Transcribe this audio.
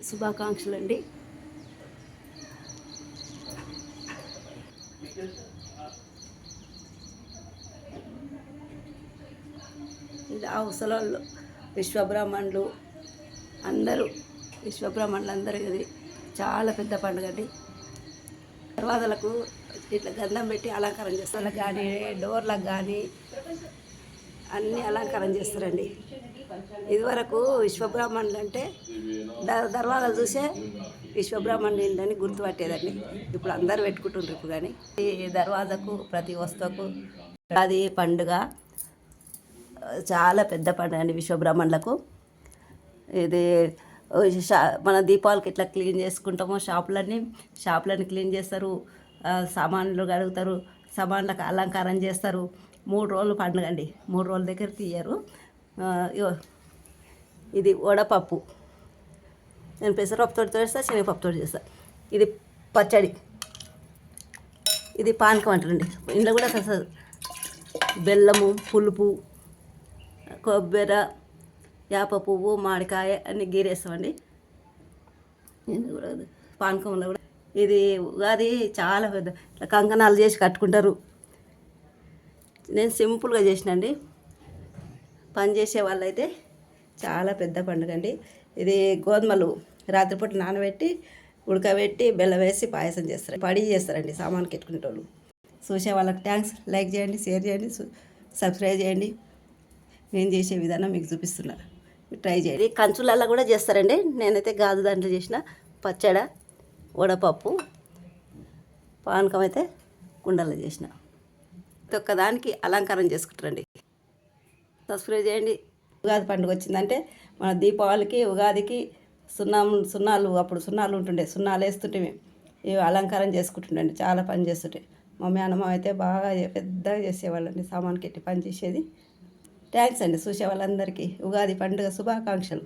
శుభాకాంక్షలు అండి. ఇది అవసరాలు విశ్వబ్రహ్మణులు అందరూ విశ్వబ్రహ్మణులు అందరూ ఇది చాలా పెద్ద పండుగ అండి. దర్వాజలకు ఇట్లా గంధం పెట్టి అలంకారం చేస్తారు, కానీ డోర్లకు కానీ అన్నీ అలంకారం చేస్తారండి. ఇదివరకు విశ్వబ్రహ్మణులు అంటే దర్వాజాలు చూసే విశ్వబ్రహ్మణుడు అని గుర్తుపట్టేదండి. ఇప్పుడు అందరు పెట్టుకుంటుండ్రు. ఇప్పుడు కానీ ఈ దర్వాజకు ప్రతి వస్తువుకు అది పండుగ చాలా పెద్ద పండుగ అండి విశ్వబ్రహ్మణులకు. ఇది మన దీపావళికి ఇట్లా క్లీన్ చేసుకుంటామో షాపులన్నీ క్లీన్ చేస్తారు, సామాన్లు కడుగుతారు, సామాన్లకు అలంకారం చేస్తారు. 3 రోజులు పండుగ అండి. 3 రోజుల దగ్గర తీయరు. ఇది వడపప్పు, నేను పెసరపప్పుతో చేస్తా, శనగపప్పుతో చేస్తా. ఇది పచ్చడి, ఇది పానకం అంటారండి. ఇంట్లో కూడా బెల్లము, పులుపు, కొబ్బరి, వేప పువ్వు, మామిడికాయ అన్నీ గీరేస్తామండి. పానకంలో కూడా ఇది ఉగాది చాలా పెద్ద కంకణాలు చేసి కట్టుకుంటారు. నేను సింపుల్గా చేసినండి. పని చేసే వాళ్ళైతే చాలా పెద్ద పండుగ అండి. ఇది గోధుమలు రాత్రిపూట నానబెట్టి ఉడకబెట్టి బెల్లం వేసి పాయసం చేస్తారు, పడి చేస్తారండి సామాన్కి ఎట్టుకునేటోళ్ళు. చూసే వాళ్ళకి థ్యాంక్స్. లైక్ చేయండి, షేర్ చేయండి, సబ్స్క్రైబ్ చేయండి. నేను చేసే విధానం మీకు చూపిస్తున్నారు, ట్రై చేయండి. కంచులల్లో కూడా చేస్తారండి. నేనైతే గాజు దాంట్లో చేసిన పచ్చడి, వడపప్పు, పానకం అయితే కుండల్లో చేసిన. ప్రతి ఒక్కదానికి అలంకారం చేసుకుంటారండి. సబ్స్క్రైబ్ చేయండి. ఉగాది పండుగ వచ్చిందంటే మన దీపావళికి ఉగాదికి సున్నాలు అప్పుడు సున్నాలు ఉంటుండే, సున్నాలు వేస్తుంటే ఇవి అలంకారం చేసుకుంటుండండి. చాలా పని చేస్తుంటే మా మేనమ్మ అయితే బాగా పెద్దగా చేసేవాళ్ళండి, సామాన్కి ఎట్టి పని చేసేది. థ్యాంక్స్ అండి. చూసే వాళ్ళందరికీ ఉగాది పండుగ శుభాకాంక్షలు.